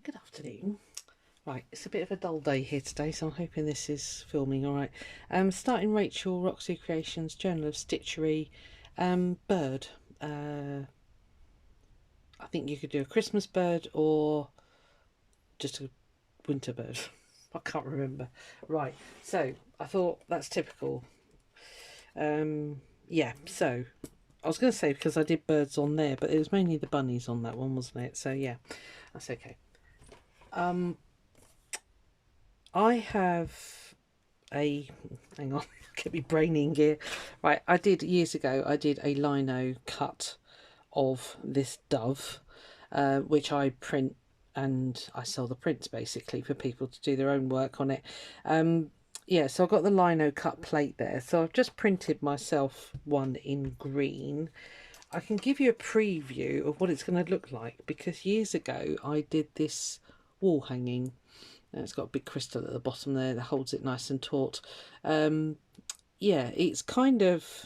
Good afternoon. Right, it's a bit of a dull day here today, so I'm hoping this is filming all right. Starting Rachel Roxy Creations Journal of Stitchery, bird. I think you could do a Christmas bird or just a winter bird. I can't remember. Right, so I thought that's typical. Yeah, so I was going to say because I did birds on there, but it was mainly the bunnies on that one, wasn't it? So yeah, that's okay. I have a hang on, get me brain in gear. Right, I did years ago. I did a lino cut of this dove, which I print and I sell the prints basically for people to do their own work on it. Yeah, so I've got the lino cut plate there. So I've just printed myself one in green. I can give you a preview of what it's going to look like because years ago I did this wall hanging. And it's got a big crystal at the bottom there that holds it nice and taut. Yeah, it's kind of,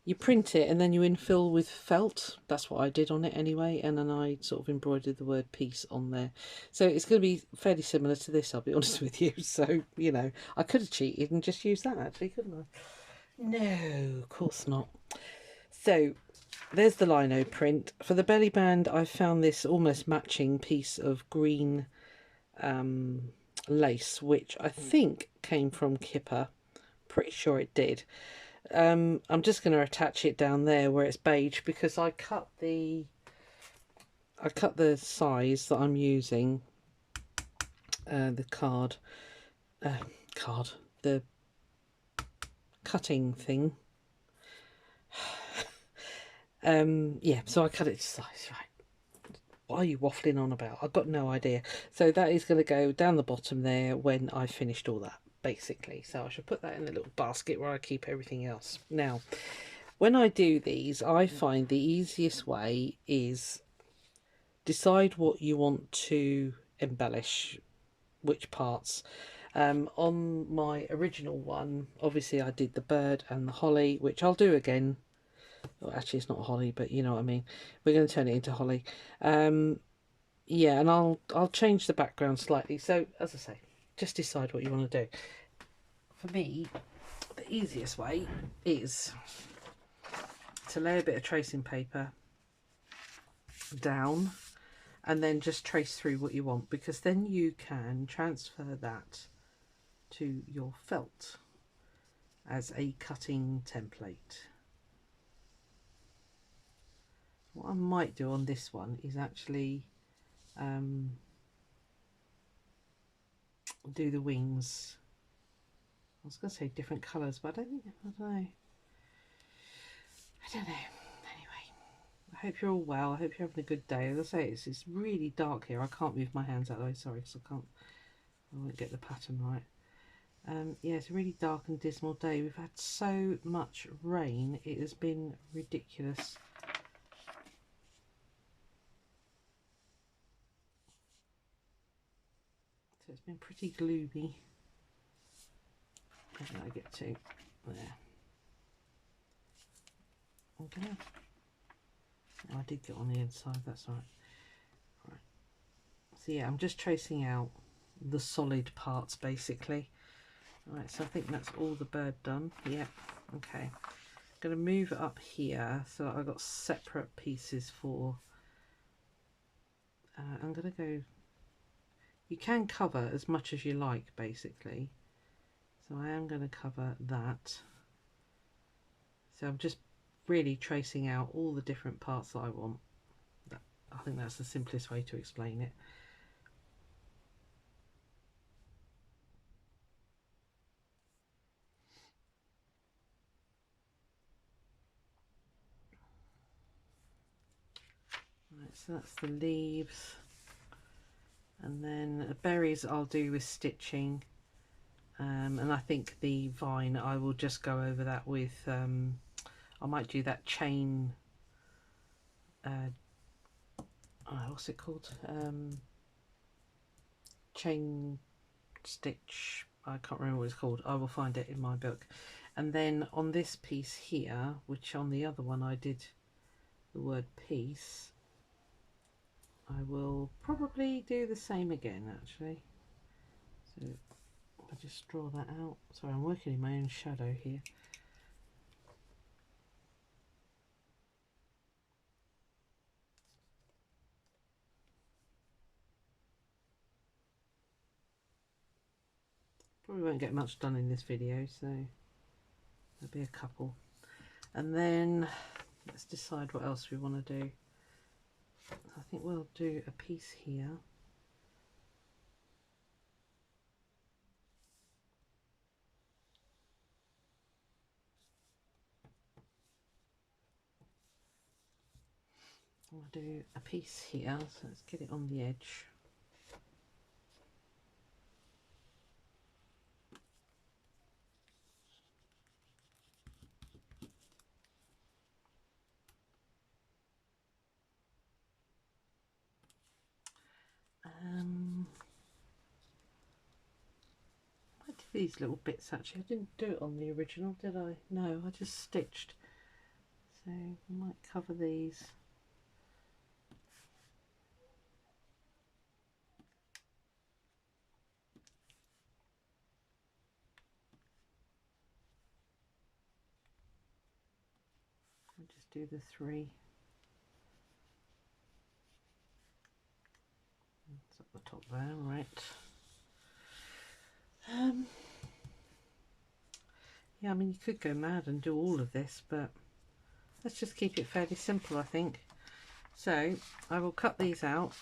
you print it and then you infill with felt. That's what I did on it anyway. And then I sort of embroidered the word peace on there. So it's going to be fairly similar to this, I'll be honest with you. So, you know, I could have cheated and just used that actually, couldn't I? No, of course not. So there's the lino print. For the belly band, I found this almost matching piece of green lace, which I think came from Kipper. Pretty sure it did. I'm just going to attach it down there where it's beige because I cut the size that I'm using, the the cutting thing. Yeah, so I cut it to size, right. What are you waffling on about? I've got no idea. So that is going to go down the bottom there when I've finished all that, basically. So I should put that in the little basket where I keep everything else. Now, when I do these, I find the easiest way is decide what you want to embellish, which parts. On my original one, obviously I did the bird and the holly, which I'll do again. Well, actually, it's not holly, but you know what I mean. We're going to turn it into holly. Yeah, and I'll change the background slightly. So as I say, just decide what you want to do. For me, the easiest way is to lay a bit of tracing paper down and then just trace through what you want, because then you can transfer that to your felt as a cutting template. What I might do on this one is actually do the wings. I was going to say different colours, but I don't know. Anyway, I hope you're all well. I hope you're having a good day. As I say, it's really dark here. I can't move my hands out of the way, sorry, because I won't get the pattern right. Yeah, it's a really dark and dismal day. We've had so much rain. It has been ridiculous. So it's been pretty gloomy. Where did I get to? There. Okay. Oh, I did get on the inside, that's right. Right. So yeah, I'm just tracing out the solid parts basically. Right, so I think that's all the bird done. Yeah, okay. I'm going to move it up here so I've got separate pieces for... I'm going to go... You can cover as much as you like basically. So I am going to cover that. So I'm just really tracing out all the different parts that I want. I think that's the simplest way to explain it. Right, so that's the leaves. And then the berries I'll do with stitching. And I think the vine I will just go over that with, I might do that chain, what's it called? Chain stitch, I can't remember what it's called. I will find it in my book. And then on this piece here, which on the other one I did the word peace, I will probably do the same again actually. So I'll just draw that out. Sorry, I'm working in my own shadow here. Probably won't get much done in this video, so there'll be a couple. And then let's decide what else we want to do. I think we'll do a piece here. We'll do a piece here, so let's get it on the edge. I did these little bits actually. I didn't do it on the original, did I? No, I just stitched. So I might cover these. I'll just do the 3. It's at the top there, right. Yeah, I mean you could go mad and do all of this, but let's just keep it fairly simple, I think. So I will cut these out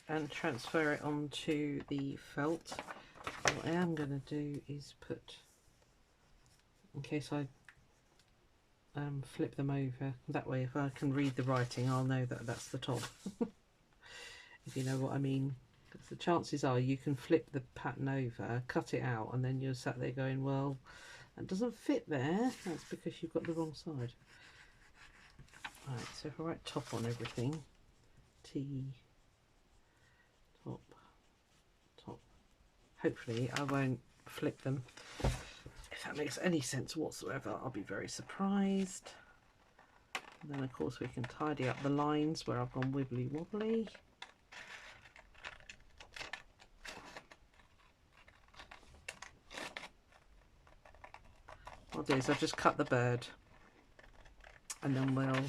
and transfer it onto the felt. What I am going to do is put, in case I flip them over, that way if I can read the writing I'll know that that's the top. If you know what I mean. Because the chances are you can flip the pattern over, cut it out, and then you're sat there going, well, that doesn't fit there. That's because you've got the wrong side. Right, so if I write top on everything, T, top, top. Hopefully I won't flip them. If that makes any sense whatsoever, I'll be very surprised. And then of course we can tidy up the lines where I've gone wibbly wobbly. What I'll do is I'll just cut the bird and then we'll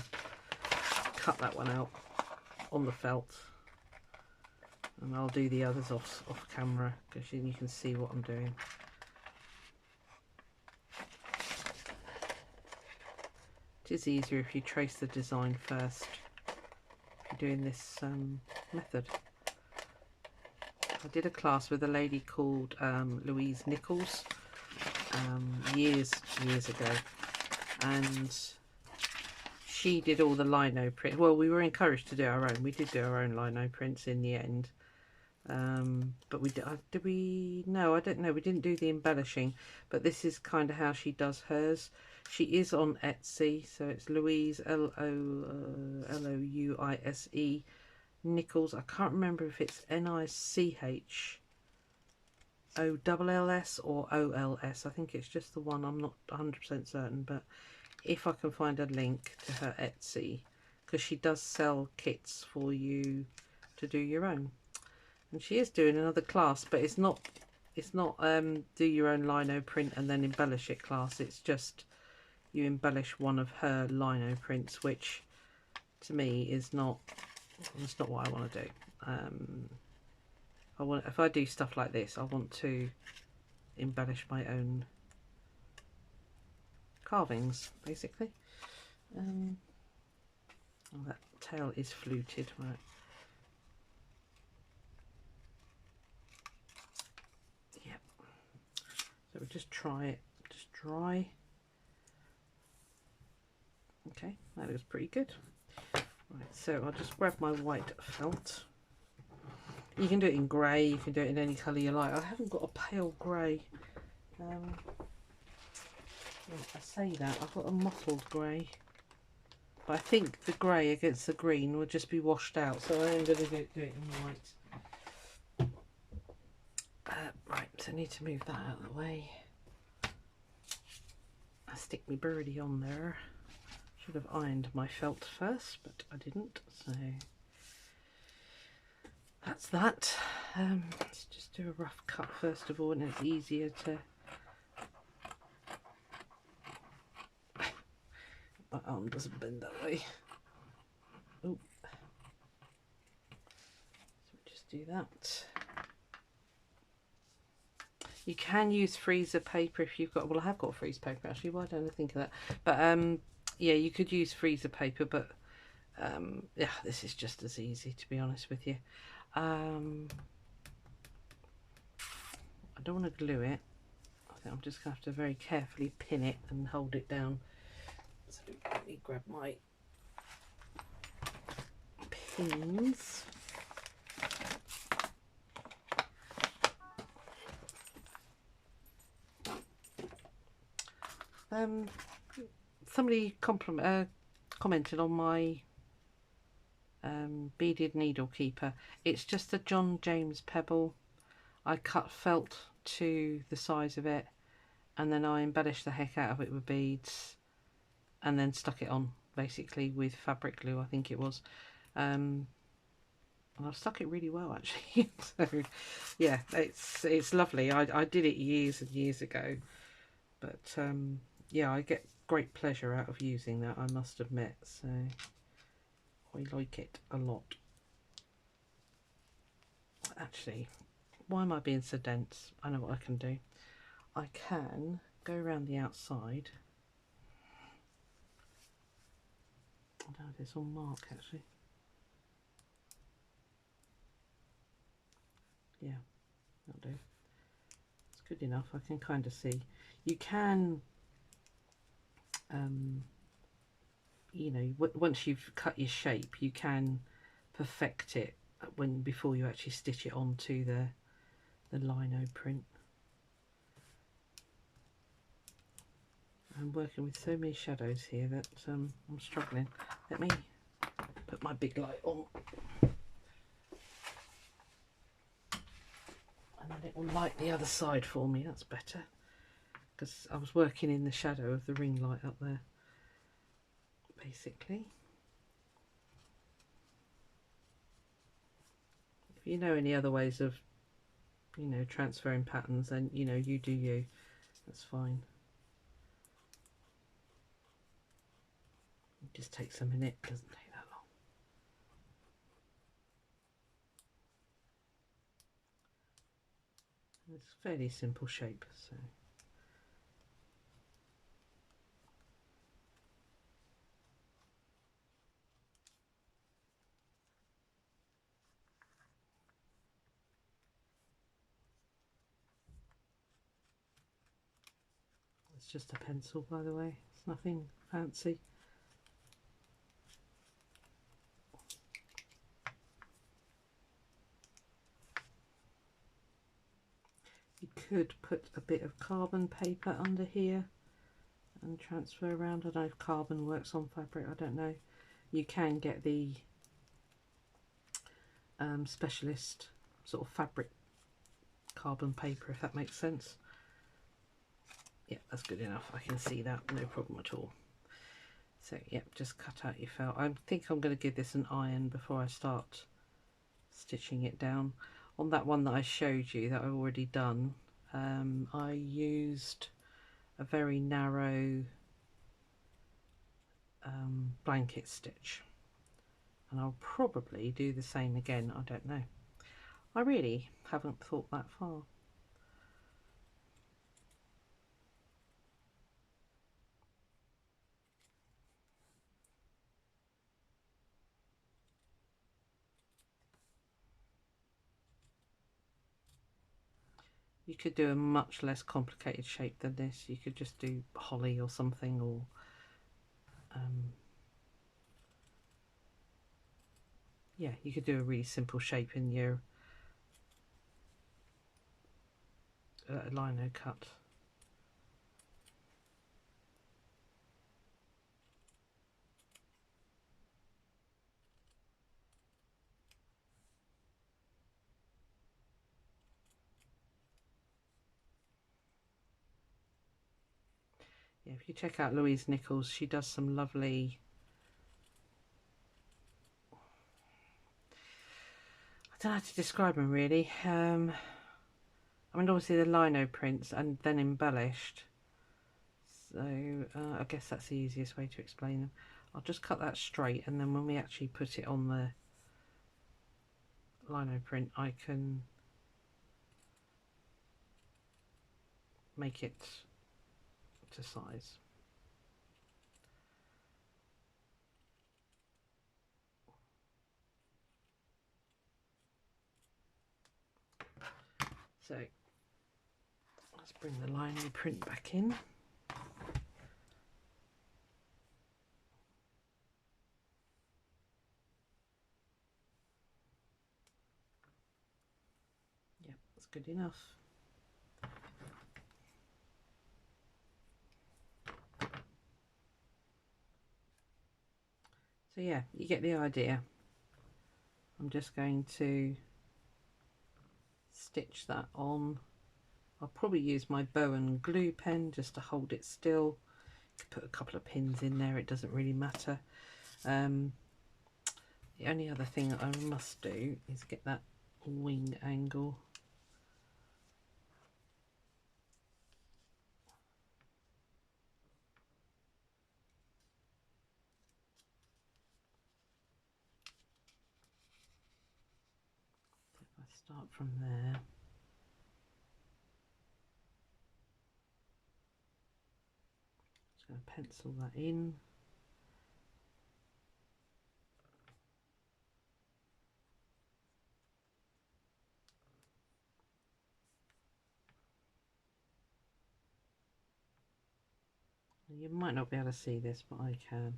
cut that one out on the felt, and I'll do the others off camera because you can see what I'm doing. It is easier if you trace the design first if you're doing this method. I did a class with a lady called Louise Nichols years ago, and she did all the lino print. Well, we were encouraged to do our own. We did do our own lino prints in the end, but did we? No, I don't know. We didn't do the embellishing, but this is kind of how she does hers. She is on Etsy, so it's Louise Louise Nichols. I can't remember if it's NICH OLLS or OLS. I think it's just the one. I'm not 100% certain, but if I can find a link to her Etsy, because she does sell kits for you to do your own, and she is doing another class, but it's not do your own lino print and then embellish it class. It's just you embellish one of her lino prints, which to me is not, it's not what I want to do. If I do stuff like this, I want to embellish my own carvings, basically. Oh, that tail is fluted, right? Yep. So we'll just try it, just dry. Okay, that looks pretty good. Right, so I'll just grab my white felt. You can do it in grey, you can do it in any colour you like. I haven't got a pale grey. I say that, I've got a mottled grey. But I think the grey against the green will just be washed out, so I am going to do it in white. Right, so I need to move that out of the way. I stick my birdie on there. Should have ironed my felt first, but I didn't, so that's that. Let's just do a rough cut first of all, and it's easier to... My arm doesn't bend that way. Oh, so just do that. You can use freezer paper if you've got... Well, I have got freezer paper actually. Why don't I think of that? But yeah, you could use freezer paper, but yeah, this is just as easy, to be honest with you. I don't want to glue it. I think I'm just going to have to very carefully pin it and hold it down. So let me grab my pins. Somebody commented on my beaded needle keeper. It's just a John James pebble. I cut felt to the size of it, and then I embellished the heck out of it with beads, and then stuck it on basically with fabric glue, I think it was. And I've stuck it really well actually. So yeah, it's lovely. I did it years and years ago, but yeah, I get great pleasure out of using that, I must admit. So I like it a lot. Actually, why am I being so dense? I know what I can do. I can go around the outside. I don't know if it's on mark actually. Yeah, that'll do. It's good enough. I can kind of see. You can, you know, once you've cut your shape, you can perfect it before you actually stitch it onto the lino print. I'm working with so many shadows here that I'm struggling. Let me put my big light on, and then it will light the other side for me. That's better, because I was working in the shadow of the ring light up there basically. If you know any other ways of, you know, transferring patterns, then, you know, you do you. That's fine. It just takes a minute, doesn't take that long. It's a fairly simple shape, so. It's just a pencil, by the way. It's nothing fancy. You could put a bit of carbon paper under here and transfer around. I don't know if carbon works on fabric, I don't know. You can get the specialist sort of fabric carbon paper, if that makes sense. Yeah, that's good enough. I can see that, no problem at all. So yeah, just cut out your felt. I think I'm going to give this an iron before I start stitching it down. On that one that I showed you that I've already done, I used a very narrow blanket stitch, and I'll probably do the same again. I don't know. I really haven't thought that far. You could do a much less complicated shape than this. You could just do holly or something, or yeah, you could do a really simple shape in your lino cut. Yeah, if you check out Louise Nichols, she does some lovely, I don't know how to describe them really. I mean, obviously the lino prints and then embellished. So I guess that's the easiest way to explain them. I'll just cut that straight, and then when we actually put it on the lino print, I can make it to size. So let's bring the lino print back in. Yeah, that's good enough. So yeah, you get the idea. I'm just going to stitch that on. I'll probably use my bow and glue pen just to hold it still. Put a couple of pins in there, it doesn't really matter. The only other thing that I must do is get that wing angle. If I start from there, just going to pencil that in. You might not be able to see this, but I can.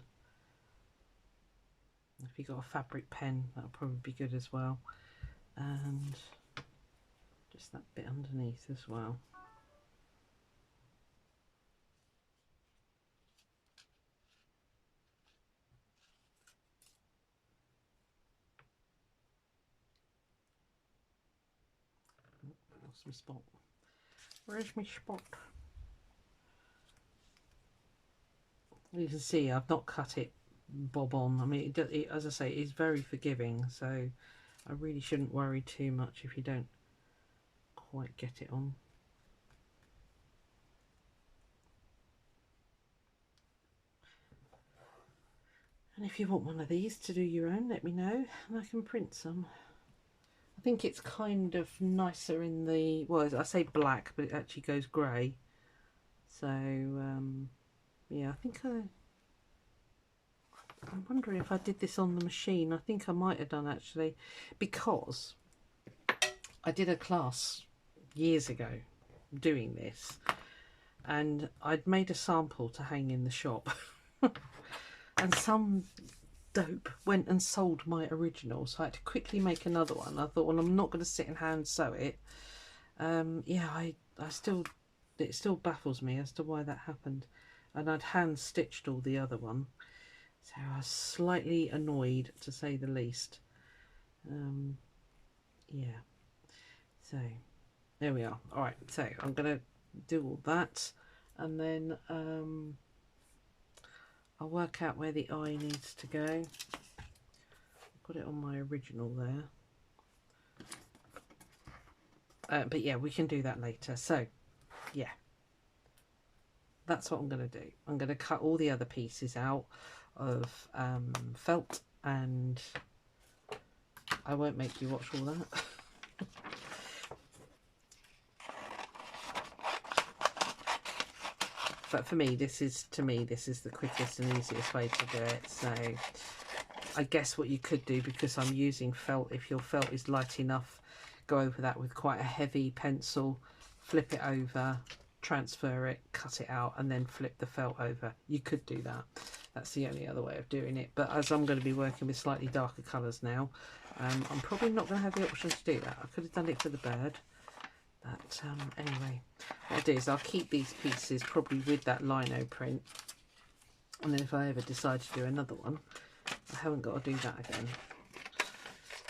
If you've got a fabric pen, that'll probably be good as well. And just that bit underneath as well. Lost my spot. Where's my spot? You can see I've not cut it bob on. I mean, it, as I say, it is very forgiving, so I really shouldn't worry too much if you don't quite get it on. And if you want one of these to do your own, let me know and I can print some. I think it's kind of nicer in the, well, I say black, but it actually goes grey. So yeah, I think I'm wondering if I did this on the machine. I think I might have done actually, because I did a class years ago doing this, and I'd made a sample to hang in the shop and some dope went and sold my original, so I had to quickly make another one. I thought, well, I'm not going to sit and hand sew it. Yeah, it still baffles me as to why that happened. And I'd hand stitched all the other one, so I was slightly annoyed, to say the least. Yeah, so there we are. All right, so I'm gonna do all that, and then I'll work out where the eye needs to go. I've got it on my original there. But yeah, we can do that later. So yeah, that's what I'm going to do. I'm going to cut all the other pieces out of felt, and I won't make you watch all that. But for me, this is the quickest and easiest way to do it. So I guess what you could do, because I'm using felt, if your felt is light enough, go over that with quite a heavy pencil, flip it over, transfer it, cut it out, and then flip the felt over. You could do that. That's the only other way of doing it. But as I'm going to be working with slightly darker colours now, I'm probably not going to have the option to do that. I could have done it for the bird. But anyway, what I'll do is I'll keep these pieces probably with that lino print. And then if I ever decide to do another one, I haven't got to do that again.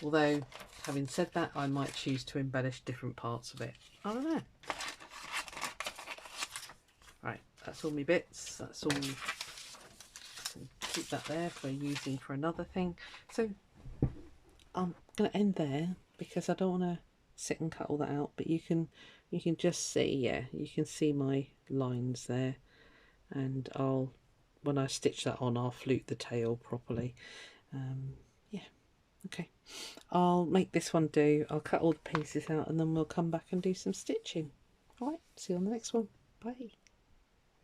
Although, having said that, I might choose to embellish different parts of it. I don't know. Right, that's all my bits. That's all. Keep that there for using for another thing. So I'm going to end there because I don't want to sit and cut all that out, but you can just see, yeah, you can see my lines there, and when I stitch that on, I'll flute the tail properly. Yeah, okay, I'll make this one do. I'll cut all the pieces out and then we'll come back and do some stitching. All right, see you on the next one. Bye.